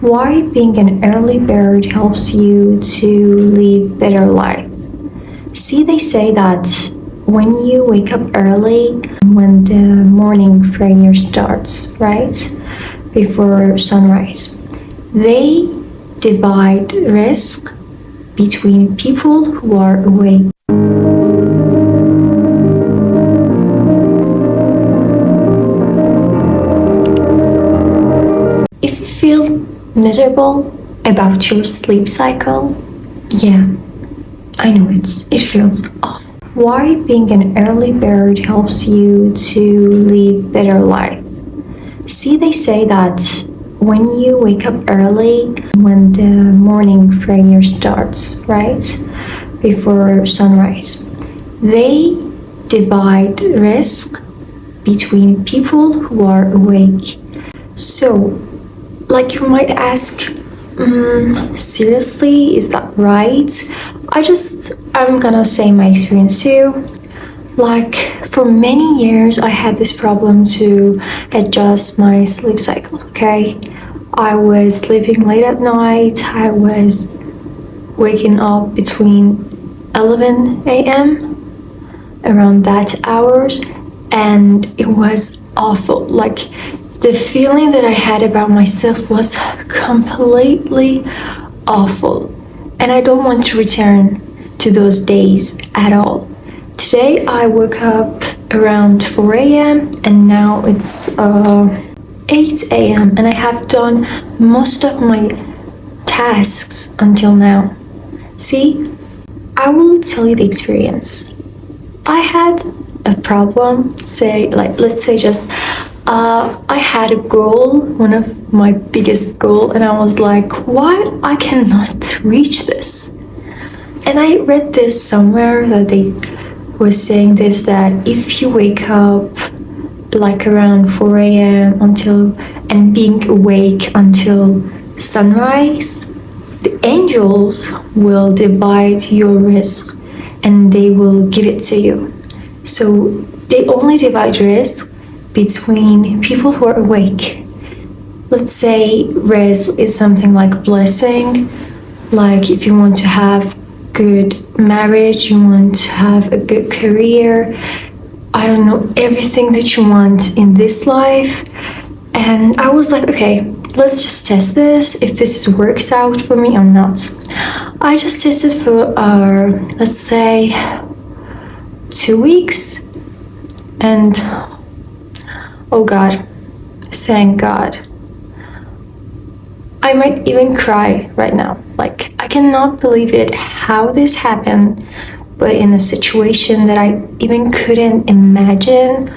Why being an early bird helps you to live better life. See, they say that when you wake up early, when the morning prayer starts, right? Before sunrise, they divide risk between people who are awake. If you feel miserable about your sleep cycle, yeah, I know it feels awful. Why being an early bird helps you to live better life. See, they say that when you wake up early, when the morning prayer starts, right? Before sunrise, they divide risk between people who are awake. So, like you might ask, seriously, is that right? I'm gonna say my experience too. Like, for many years, I had this problem to adjust my sleep cycle, okay? I was sleeping late at night, I was waking up between 11 a.m., around that hours, and it was awful. Like, the feeling that I had about myself was completely awful, and I don't want to return to those days at all. Today I woke up around 4 a.m. and now it's 8 a.m. and I have done most of my tasks until now. See, I will tell you the experience. I had a problem, let's say just I had a goal, one of my biggest goal, and I was like, why I cannot reach this? And I read this somewhere that they was saying this, that if you wake up like around 4 a.m. and being awake until sunrise, the angels will divide your risk and they will give it to you. So they only divide risk between people who are awake. Let's say risk is something like blessing, like if you want to have good marriage, you want to have a good career, I don't know, everything that you want in this life. And I was like, okay, let's just test this, if this works out for me or not. I just tested for let's say 2 weeks, and oh God, thank God. I might even cry right now. Like, I cannot believe it, how this happened, but in a situation that I even couldn't imagine,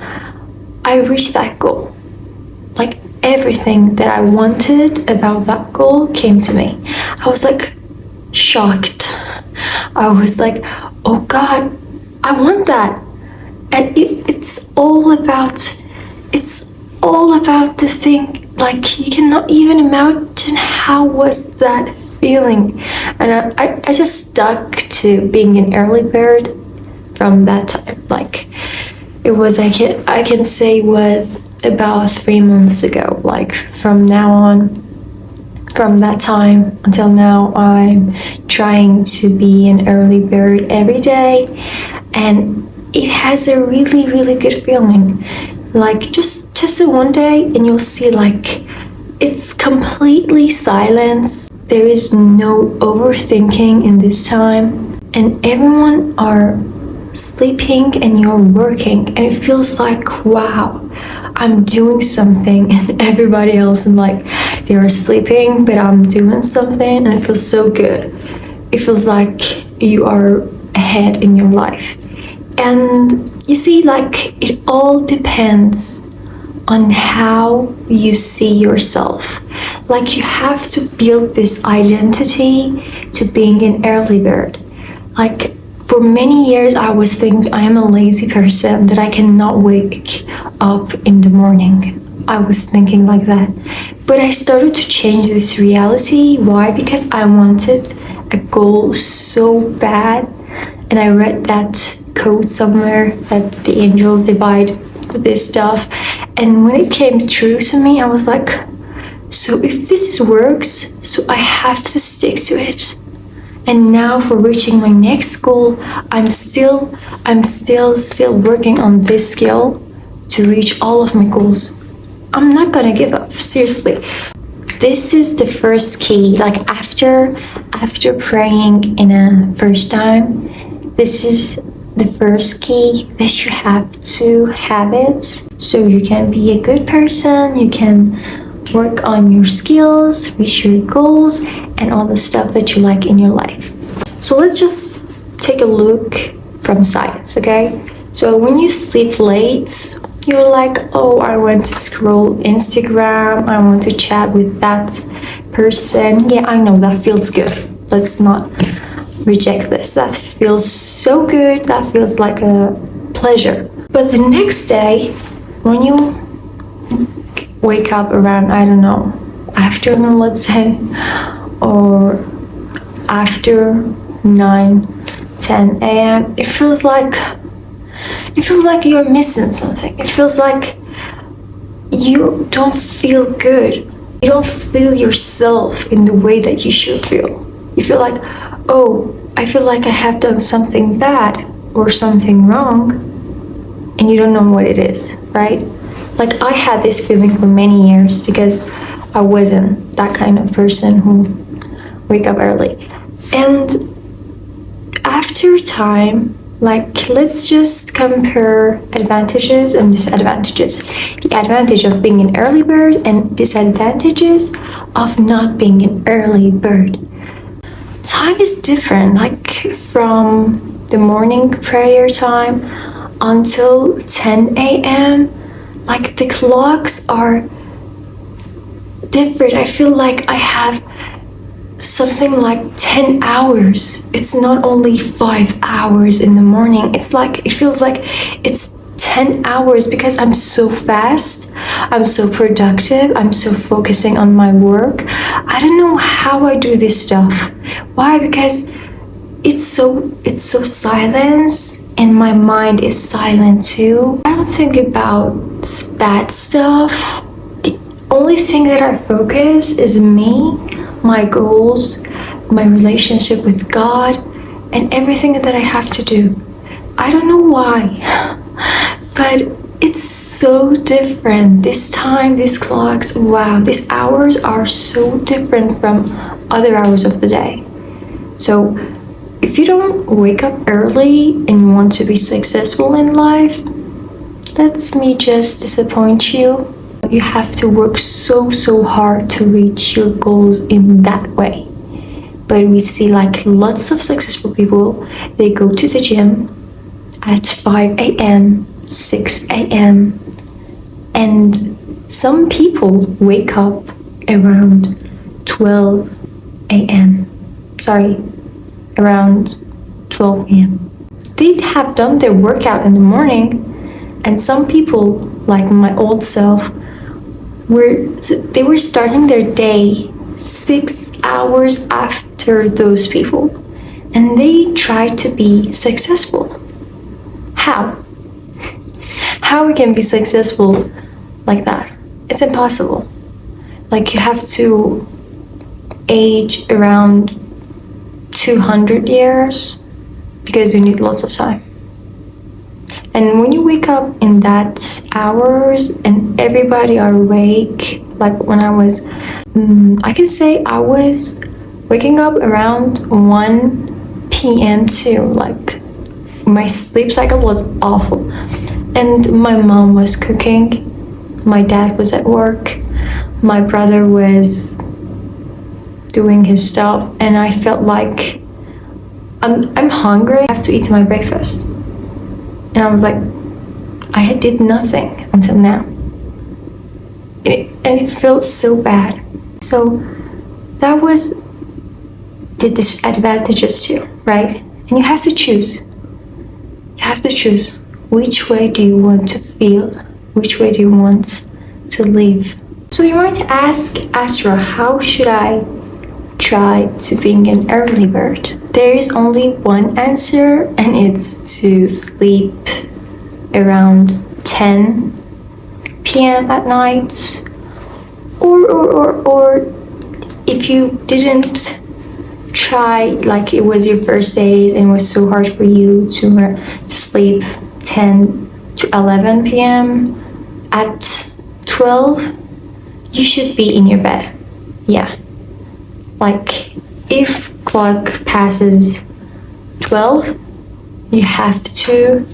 I reached that goal. Like, everything that I wanted about that goal came to me. I was like shocked. I was like, oh God, I want that. And it's all about the thing. Like, you cannot even imagine how was that feeling. And I just stuck to being an early bird from that time. Like, it was, I can say was about 3 months ago. Like, from now on, from that time until now, I'm trying to be an early bird every day, and it has a really, really good feeling. Like, just test it one day and you'll see, like, it's completely silence. There is no overthinking in this time, and everyone are sleeping and you're working, and it feels like, wow, I'm doing something, and everybody else is like, they're sleeping, but I'm doing something, and it feels so good. It feels like you are ahead in your life. And you see, like, it all depends on how you see yourself. Like, you have to build this identity to being an early bird. Like, for many years I was thinking I am a lazy person, that I cannot wake up in the morning. I was thinking like that. But I started to change this reality. Why? Because I wanted a goal so bad, and I read that quote somewhere that the angels divide this stuff, and when it came true to me, I was like So if this works, so I have to stick to it. And now for reaching my next goal, I'm still working on this skill to reach all of my goals. I'm not gonna give up, seriously. This is the first key, like after praying in a first time, this is the first key that you have to have it so you can be a good person, you can work on your skills, reach your goals, and all the stuff that you like in your life. So let's just take a look from science, okay? So when you sleep late, you're like, oh, I want to scroll Instagram, I want to chat with that person. Yeah, I know that feels good. Let's not reject this. That feels so good, that feels like a pleasure. But the next day, when you wake up around, I don't know, afternoon, let's say, or after 9-10 a.m., it feels like you're missing something. It feels like you don't feel good. You don't feel yourself in the way that you should feel. You feel like, oh, I feel like I have done something bad or something wrong, and you don't know what it is, right? Like I had this feeling for many years because I wasn't that kind of person who wake up early. And after time, like let's just compare advantages and disadvantages. The advantage of being an early bird and disadvantages of not being an early bird. Time is different, like from the morning prayer time until 10 a.m. Like the clocks are different. I feel like I have something like 10 hours. It's not only 5 hours in the morning. It's like, it feels like it's 10 hours because I'm so fast, I'm so productive, I'm so focusing on my work. I don't know how I do this stuff. Why? Because it's so silent and my mind is silent too. I don't think about bad stuff. The only thing that I focus is me, my goals, my relationship with God, and everything that I have to do. I don't know why, but it's so different. This time, these clocks, wow, these hours are so different from other hours of the day. So if you don't wake up early and you want to be successful in life, let me just disappoint you. You have to work so hard to reach your goals in that way. But we see like lots of successful people, they go to the gym at 5 a.m., 6 a.m. and some people wake up around 12 a.m. Around 12 p.m. They have done their workout in the morning, and some people, like my old self, they were starting their day 6 hours after those people, and they tried to be successful. How we can be successful like that? It's impossible. Like you have to age around 200 years because you need lots of time. And when you wake up in that hours and everybody are awake, like when I was, I can say I was waking up around 1 p.m. too. Like my sleep cycle was awful. And my mom was cooking, my dad was at work, my brother was doing his stuff, and I felt like I'm hungry, I have to eat my breakfast. And I was like, I did nothing until now. And it felt so bad. So that was the disadvantages too, right? And you have to choose. You have to choose. Which way do you want to feel? Which way do you want to live? So you might ask, Astra, how should I try to being an early bird? There is only one answer, and it's to sleep around 10 p.m. at night, or if you didn't try, like it was your first days and it was so hard for you to sleep 10 to 11 p.m. at 12, you should be in your bed. Yeah, like if clock passes 12, you have to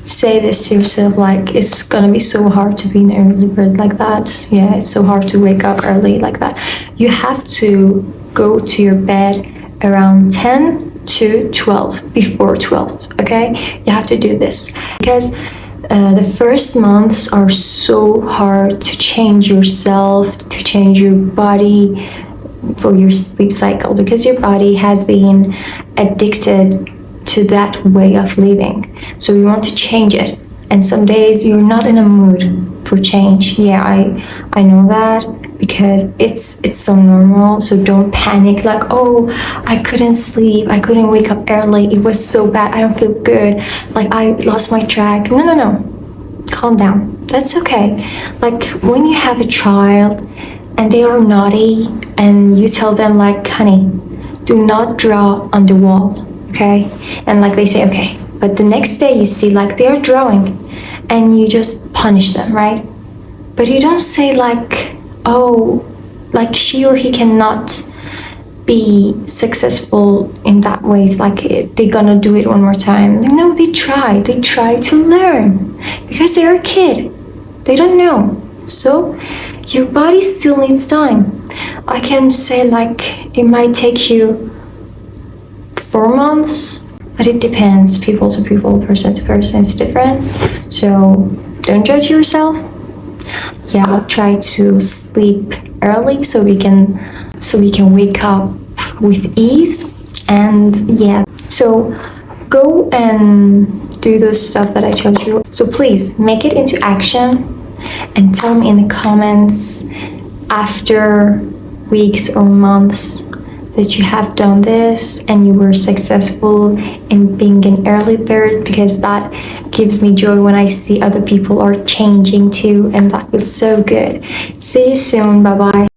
say this to yourself, like it's gonna be so hard to be an early bird like that. Yeah, it's so hard to wake up early like that. You have to go to your bed around 10 to 12, before 12, okay? You have to do this because the first months are so hard to change yourself, to change your body for your sleep cycle, because your body has been addicted to that way of living. So you want to change it. And some days you're not in a mood for change. Yeah, I know that, because it's so normal. So don't panic like, oh, I couldn't sleep, I couldn't wake up early, it was so bad, I don't feel good, like I lost my track. No. Calm down. That's okay. Like when you have a child and they are naughty and you tell them like, honey, do not draw on the wall, okay? And like they say, okay. But the next day you see like they're drawing and you just punish them, right? But you don't say like, oh, like she or he cannot be successful in that way. It's like they're gonna do it one more time. Like, no, they try to learn, because they're a kid, they don't know. So your body still needs time. I can say like it might take you 4 months, but it depends, people to people, person to person, it's different. So don't judge yourself. Yeah, try to sleep early so we can wake up with ease. And yeah, so go and do those stuff that I told you. So please make it into action and tell me in the comments after weeks or months that you have done this and you were successful in being an early bird, because that gives me joy when I see other people are changing too, and that feels so good. See you soon. Bye bye.